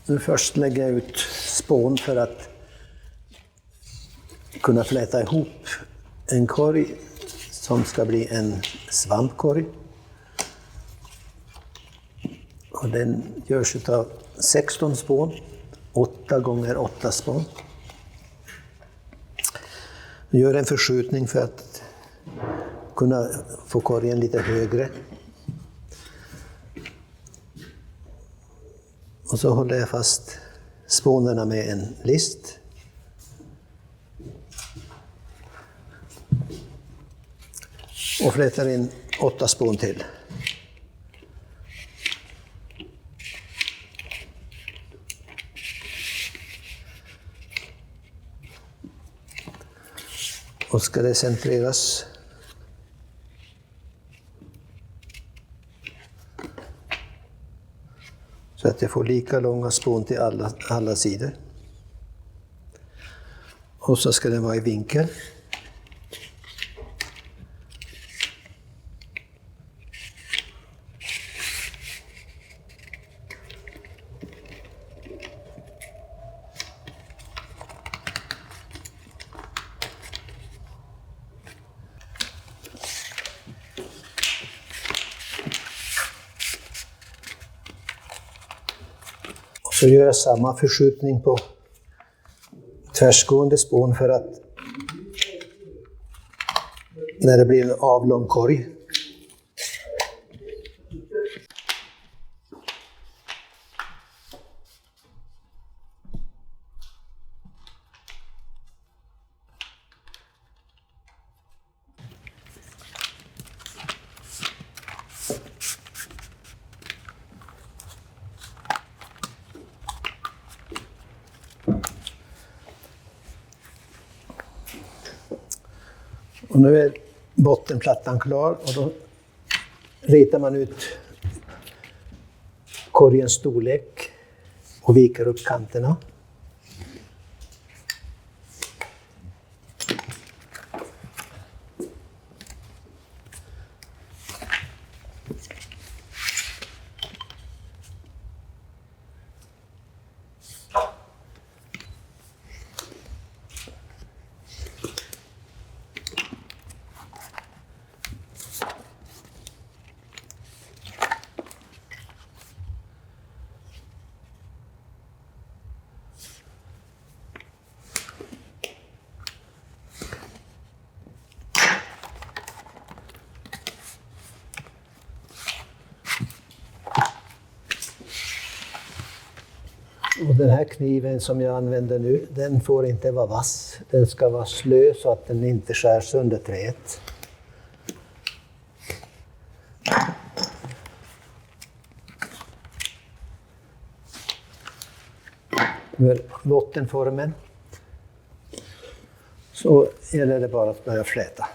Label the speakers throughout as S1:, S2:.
S1: Nu först lägger jag ut spån för att kunna fläta ihop en korg som ska bli en svampkorg. Och den görs av 16 spån, 8 gånger 8 spån. Jag gör en förskjutning för att kunna få korgen lite högre. Och så håller jag fast spånerna med en list. Och flätar in 8 spån till. Och ska det centreras. Så att jag får lika långa spån till alla sidor. Och så ska den vara i vinkel. Så gör jag samma förskjutning på tvärsgående spån för att när det blir en avlång korg. Och nu är bottenplattan klar och då ritar man ut korgens storlek och viker upp kanterna. Och den här kniven som jag använder nu, den får inte vara vass. Den ska vara slö så att den inte skär sönder träet. Med bottenformen så gäller det bara att börja fläta.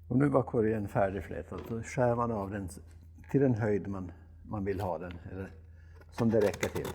S1: Och nu var korgen färdigflätad, så skär man av den till den höjd man vill ha den, eller som det räcker till.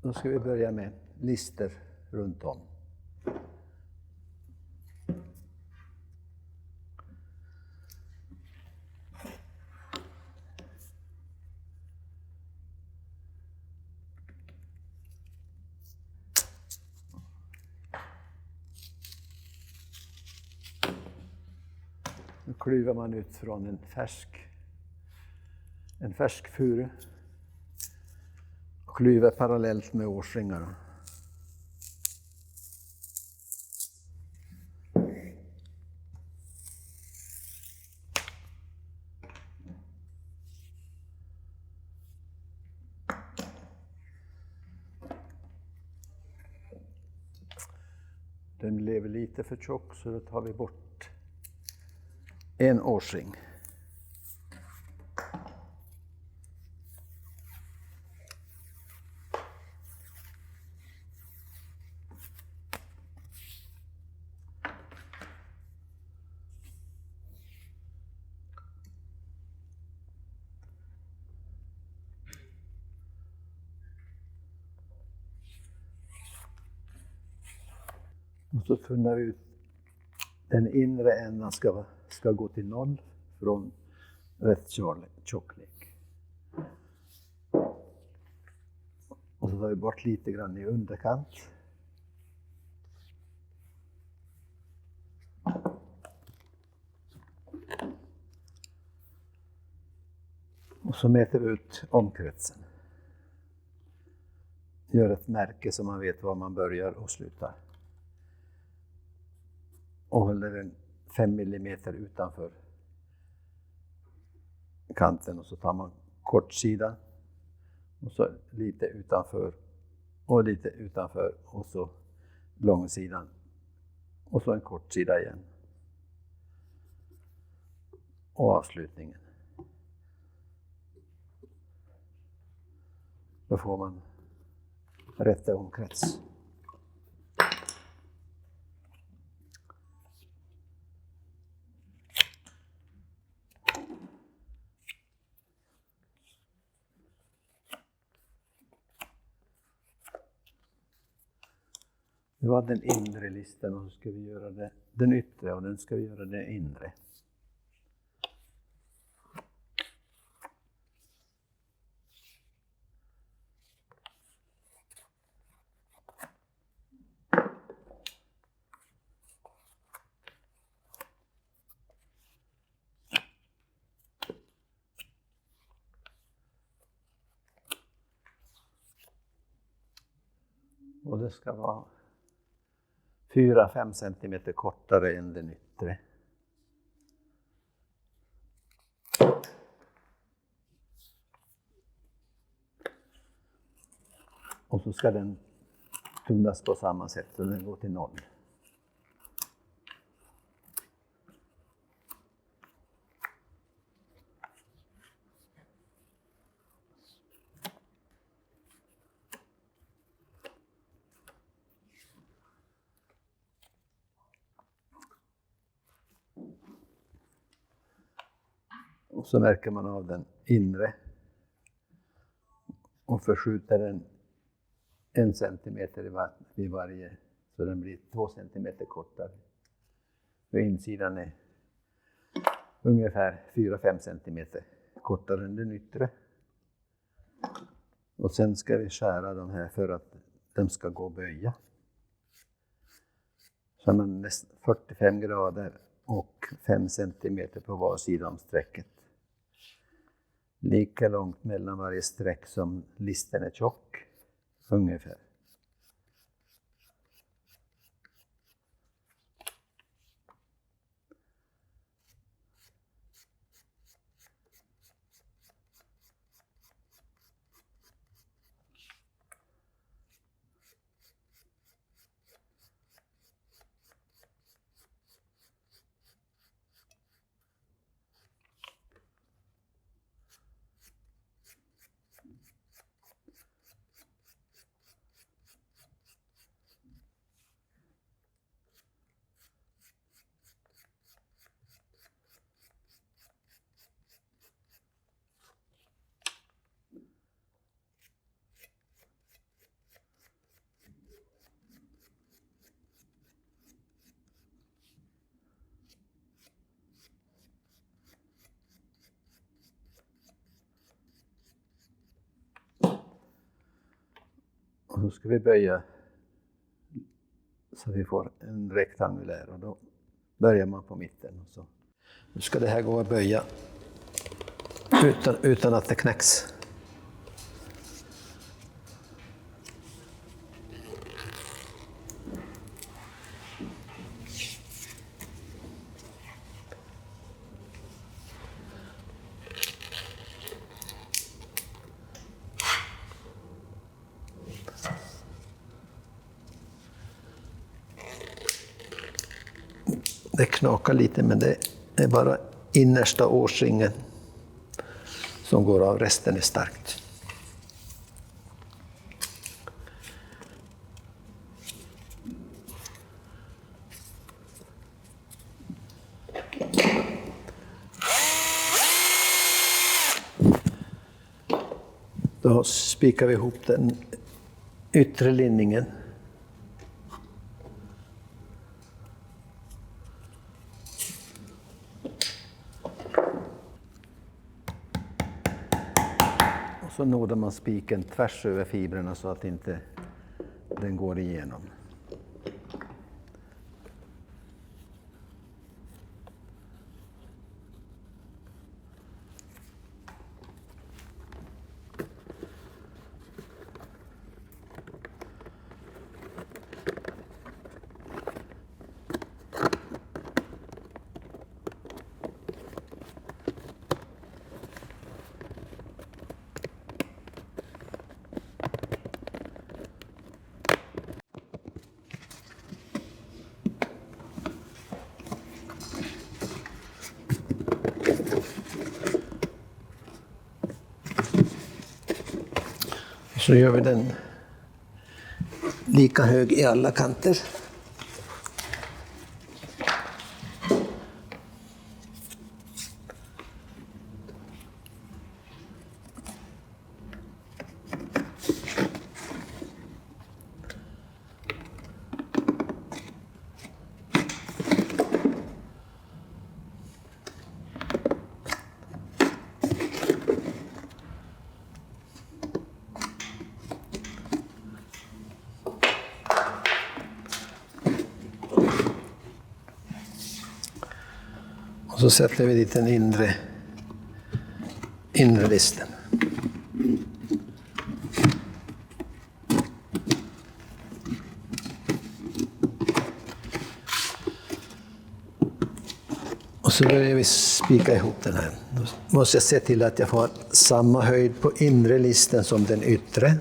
S1: Då ska vi börja med lister runt om. Nu klyver man ut från en färsk furu. Klyver parallellt med årsringar. Den blev lite för tjock, så då tar vi bort en årsring. Och så funnar vi ut den inre ändan ska gå till 0 från rätt tjocklek. Och så tar vi bort lite grann i underkant. Och så mäter vi ut omkretsen. Gör ett märke så man vet var man börjar och slutar. Och håller den 5 millimeter utanför kanten, och så tar man kortsidan och så lite utanför och så långsidan och så en kortsida igen. Och avslutningen. Då får man rätt omkrets. Det var den inre listan, och så ska vi göra den yttre, och den ska vi göra den inre. Och det ska vara 4-5 centimeter kortare än den yttre. Och så ska den tunnas på samma sätt, så den går till 0. Och så märker man av den inre och förskjuter den 1 centimeter vid varje, så den blir 2 centimeter kortare. Och insidan är ungefär 4-5 centimeter kortare än den yttre. Och sen ska vi skära de här för att de ska gå att böja. Så man 45 grader och 5 centimeter på var sida om strecket. lika långt mellan varje streck som listen är tjock, ungefär. Och så ska vi böja så vi får en rektangulär, och då börjar man på mitten. Och så. Nu ska det här gå att böja utan att det knäcks. Det knakar lite, men det är bara innersta årsringen som går av, resten är starkt. Då spikar vi ihop den yttre linningen. Så nådar man spiken tvärs över fibrerna så att inte den går igenom. Så gör vi den lika hög i alla kanter. Och så sätter vi dit den inre listen. Och så börjar vi spika ihop den här. Då måste jag se till att jag får samma höjd på inre listen som den yttre.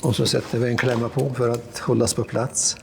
S1: Och så sätter vi en klämma på för att hållas på plats.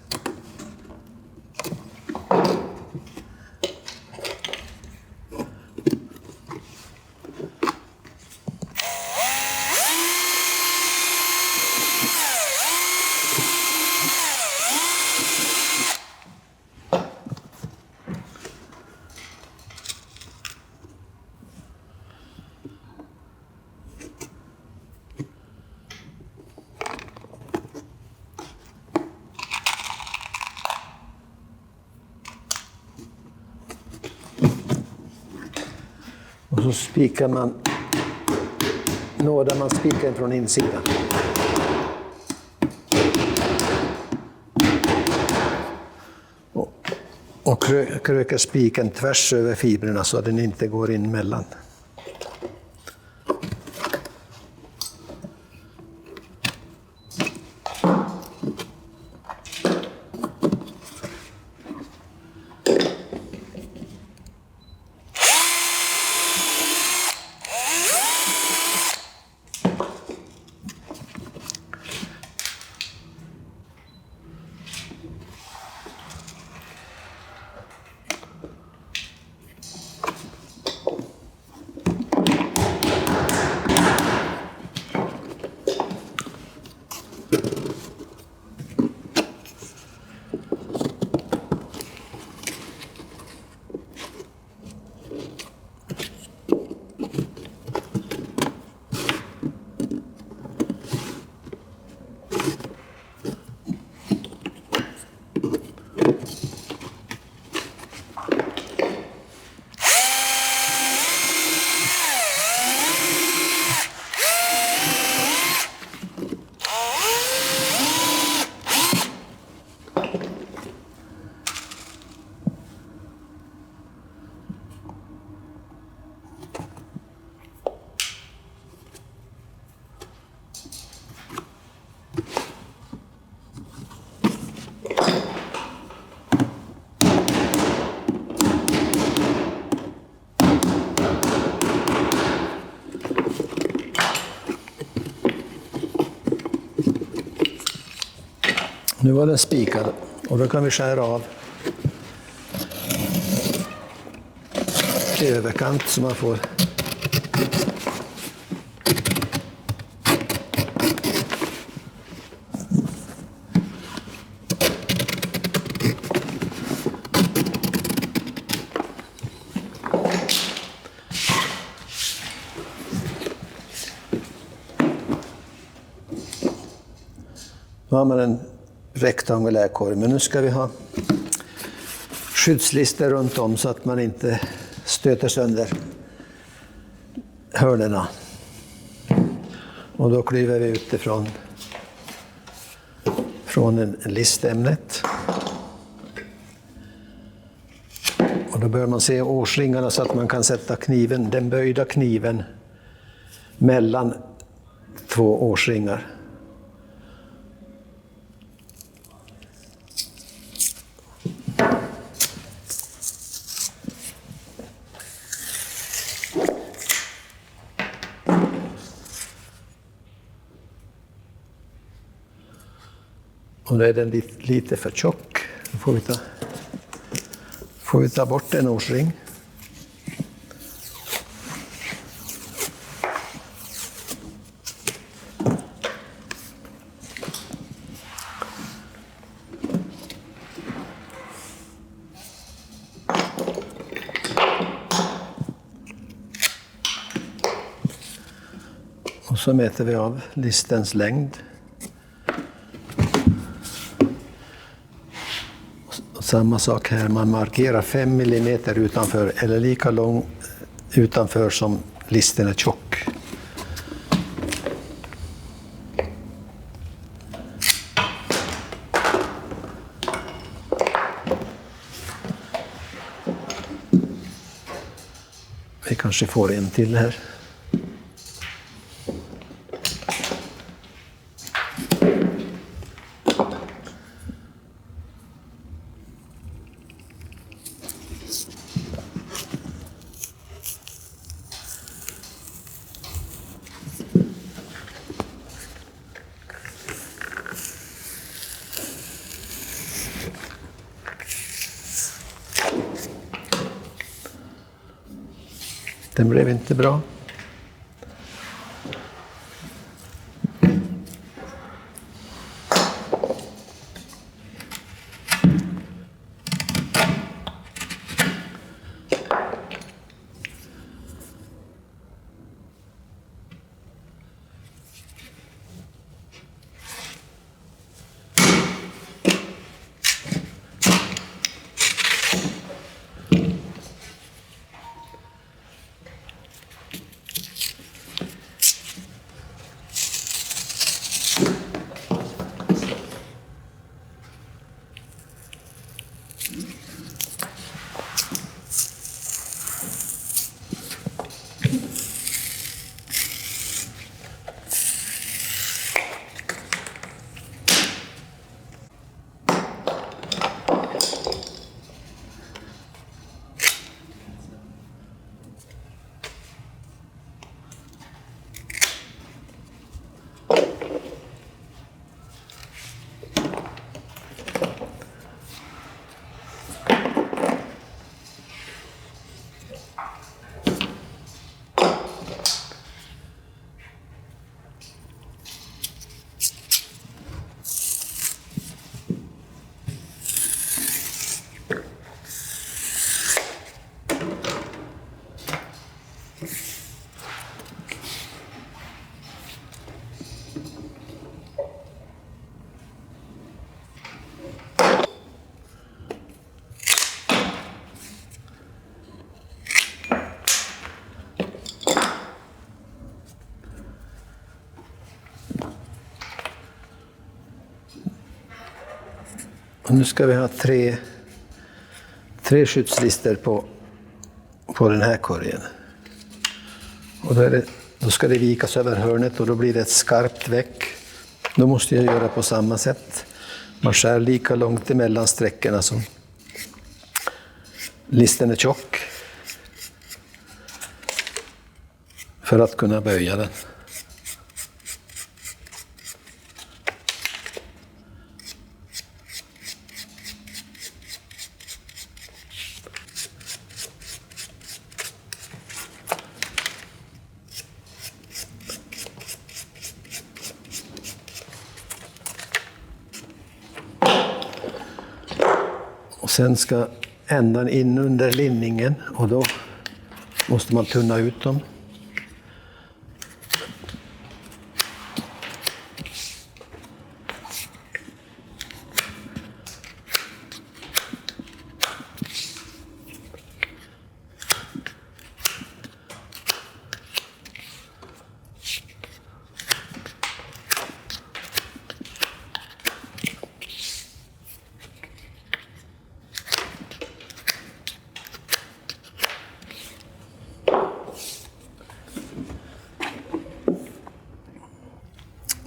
S1: Och så spikar man, nådar man spiken från insidan. Och kröker spiken tvärs över fibrerna så att den inte går in mellan. Nu var den spikad och då kan vi skära av i överkant så man får nu har man en rektangulär korg, men nu ska vi ha skyddslister runt om så att man inte stöter sönder hörnerna. Och då klyver vi utifrån en listämnet. Och då bör man se årsringarna så att man kan sätta kniven, den böjda kniven mellan två årsringar. Och nu är den lite för tjock. Då får vi ta bort en årsring. Och så mäter vi av listens längd. Samma sak här, man markerar 5 millimeter utanför eller lika lång utanför som listen är tjock. Vi kanske får en till här. Den blev inte bra. Och nu ska vi ha tre skyddslister på den här korgen. Och då ska det vikas över hörnet och då blir det ett skarpt veck. Då måste jag göra på samma sätt. Man skär lika långt emellan sträckorna som listen är tjock. För att kunna böja den. Och sen ska ändan in under linningen och då måste man tunna ut dem.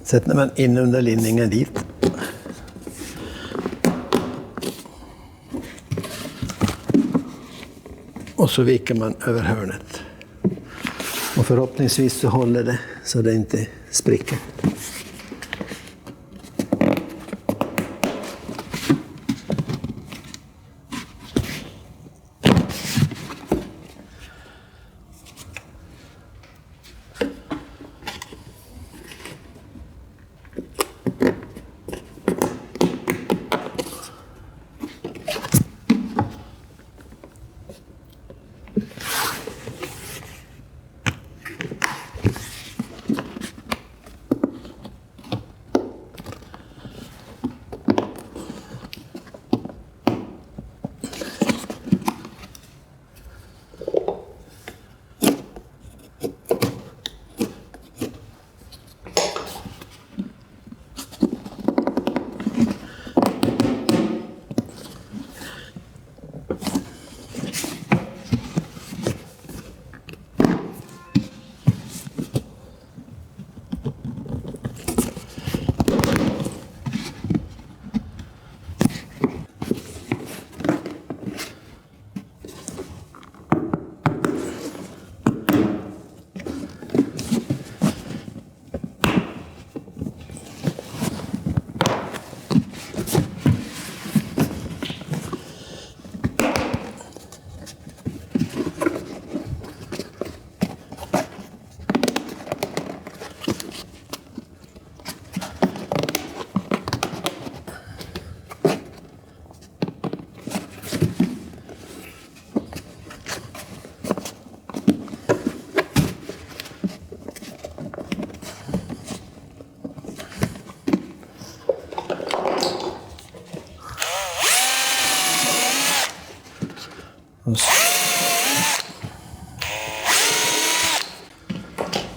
S1: Sätter man in under linningen dit. Och så viker man över hörnet. Och förhoppningsvis så håller det så det inte spricker.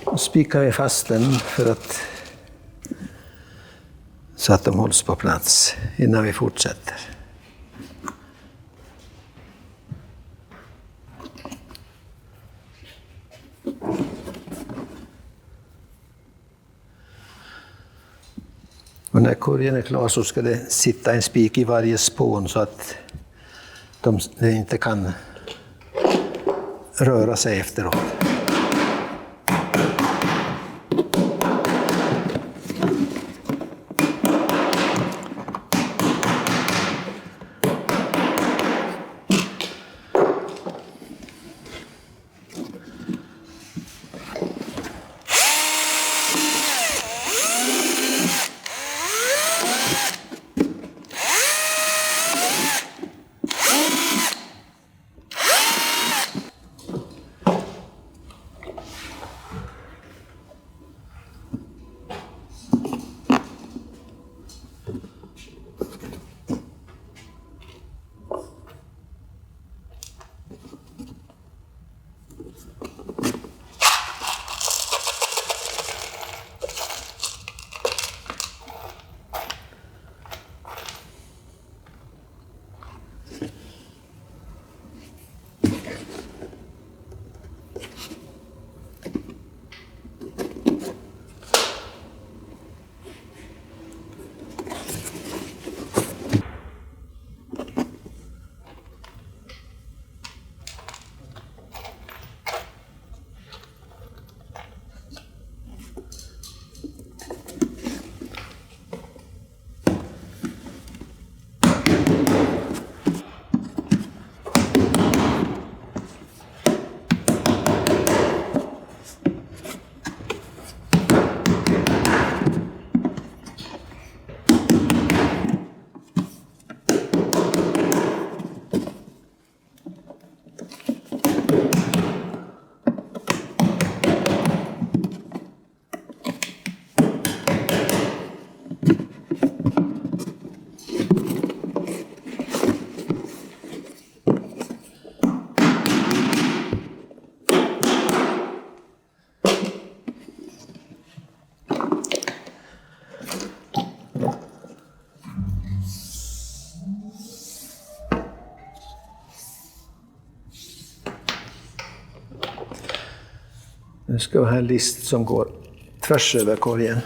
S1: Och spikar vi fast den så att de hålls på plats innan vi fortsätter. Och när korgen är klar så ska det sitta en spik i varje spån så att det inte kan röra sig efteråt. Nu ska vi ha en list som går tvärs över korgen.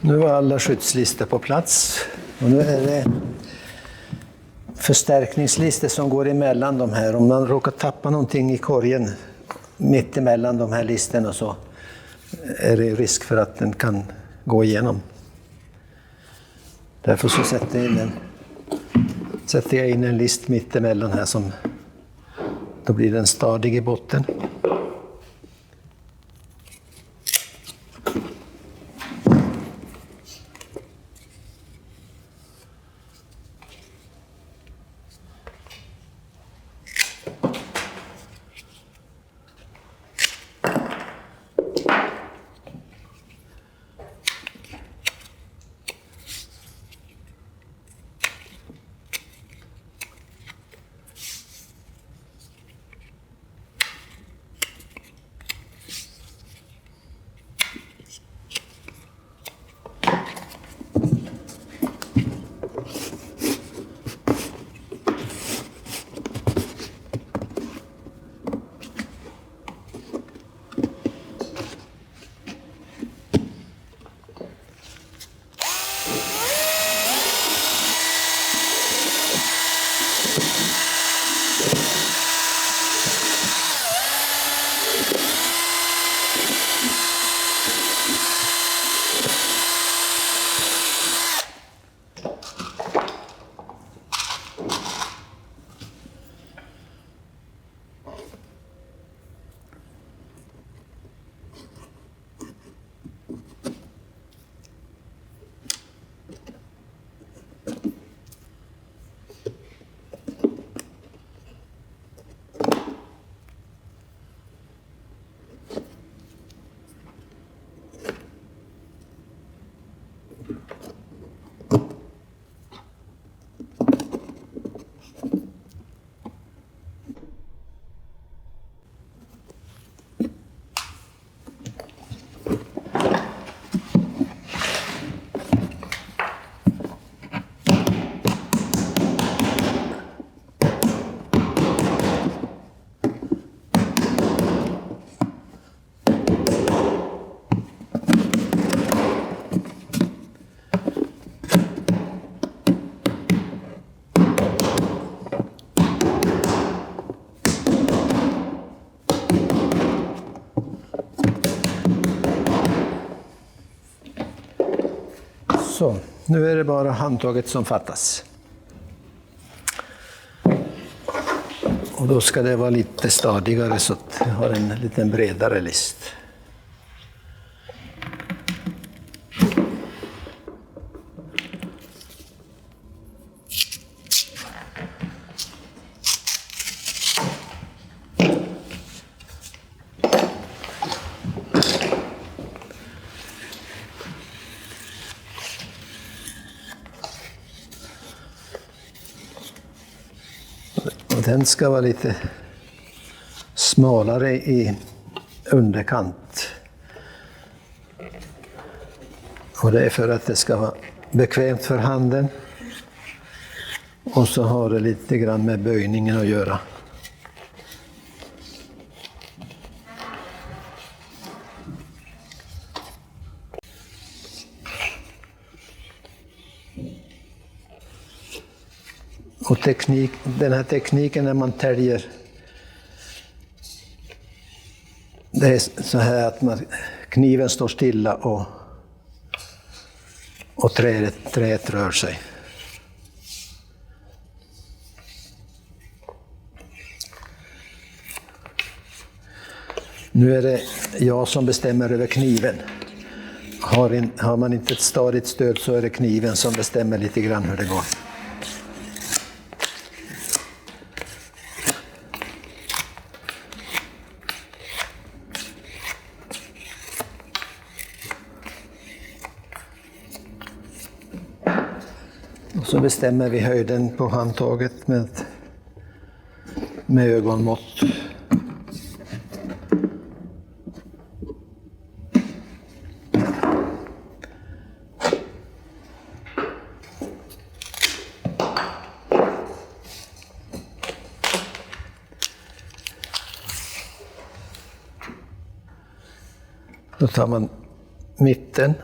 S1: Nu var alla skyddslistor på plats och nu är det förstärkningslistor som går emellan de här. Om man råkar tappa någonting i korgen mitt emellan de här listorna så är det risk för att den kan gå igenom. Därför så sätter jag in en list mitt emellan här som då blir den stadig i botten. Så, nu är det bara handtaget som fattas. Och då ska det vara lite stadigare så att jag har en lite bredare list. Den ska vara lite smalare i underkant. Och det är för att det ska vara bekvämt för handen. Och så har det lite grann med böjningen att göra. Och den här tekniken när man täljer, det är så här att kniven står stilla och träet rör sig. Nu är det jag som bestämmer över kniven. Har man inte ett stadigt stöd så är det kniven som bestämmer lite grann hur det går. Och så bestämmer vi höjden på handtaget med ögonmått. Då tar man mitten.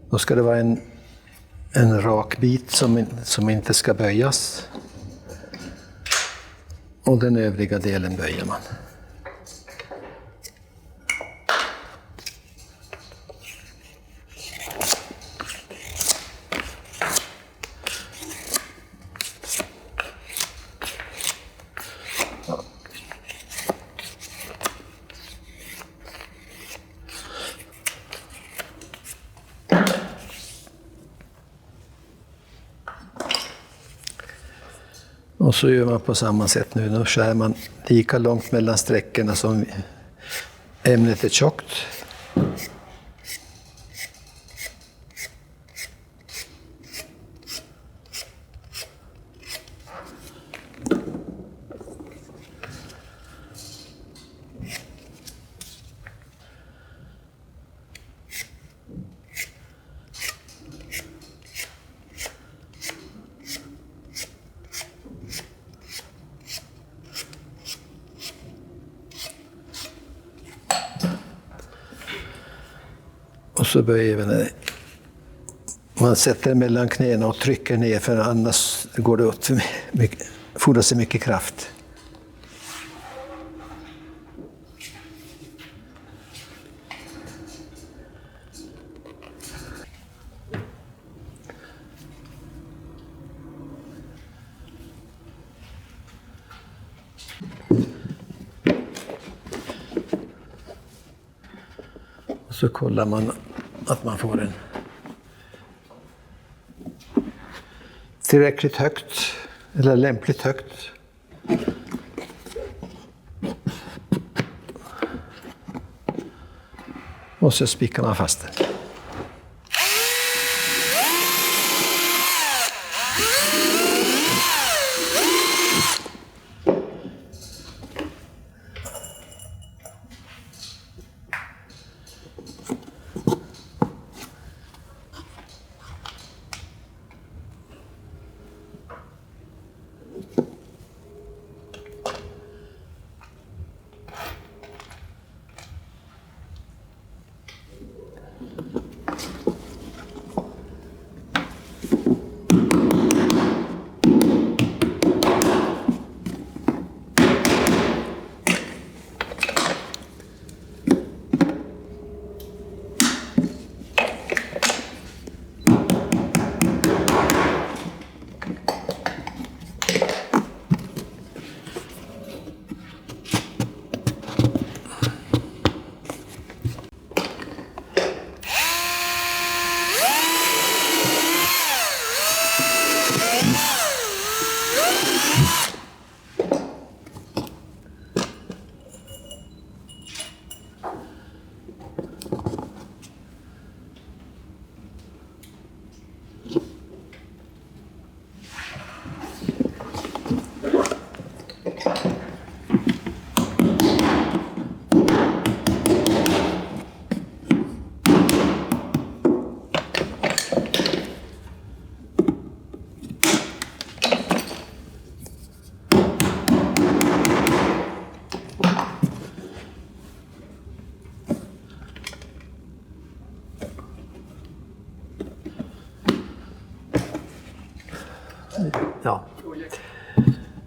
S1: Då ska det vara en rak bit som inte ska böjas. Och den övriga delen böjer man. Och så gör man på samma sätt nu. Då skär man lika långt mellan sträckorna som ämnet är tjockt. Och så böjer vi det. Man sätter mellan knäna och trycker ner för annars går det åt för mycket, fordrar sig mycket kraft. Och så kollar man att man får en tillräckligt högt eller lämpligt högt. Och så spikar man fast den. Ja.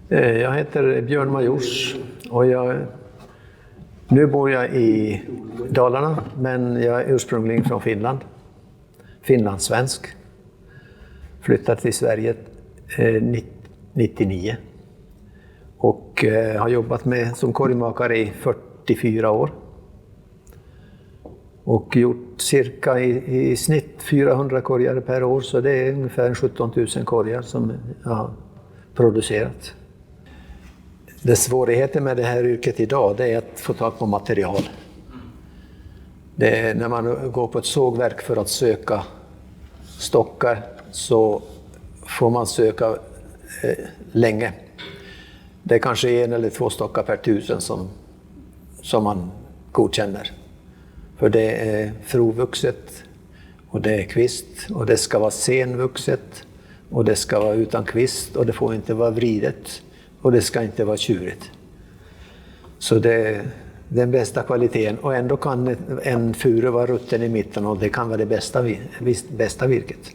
S1: Jag heter Björn Majors och nu bor jag i Dalarna, men jag är ursprungligen från Finland. Finlandssvensk. Flyttade till Sverige 99 och har jobbat som korgmakare i 44 år. Och gjort cirka i snitt 400 korgar per år, så det är ungefär 17 000 korgar som jag har producerat. Det svårigheten med det här yrket idag, det är att få tag på material. Det är, när man går på ett sågverk för att söka stockar så får man söka länge. Det är kanske 1 eller 2 stockar per 1000 som man godkänner. För det är frovuxet och det är kvist och det ska vara senvuxet och det ska vara utan kvist och det får inte vara vridet och det ska inte vara tjurigt. Så det är den bästa kvaliteten, och ändå kan en furu vara rutten i mitten och det kan vara det bästa virket.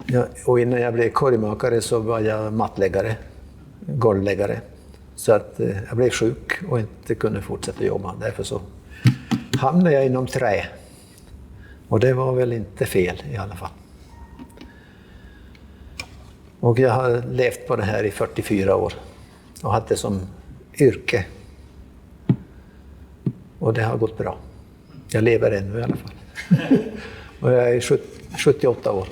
S1: Ja, och innan jag blev korgmakare så var jag mattläggare, golvläggare. Så att jag blev sjuk och inte kunde fortsätta jobba. Därför så hamnade jag inom trä. Och det var väl inte fel i alla fall. Och jag har levt på det här i 44 år. Och haft det som yrke. Och det har gått bra. Jag lever ännu i alla fall. Och jag är 78 år.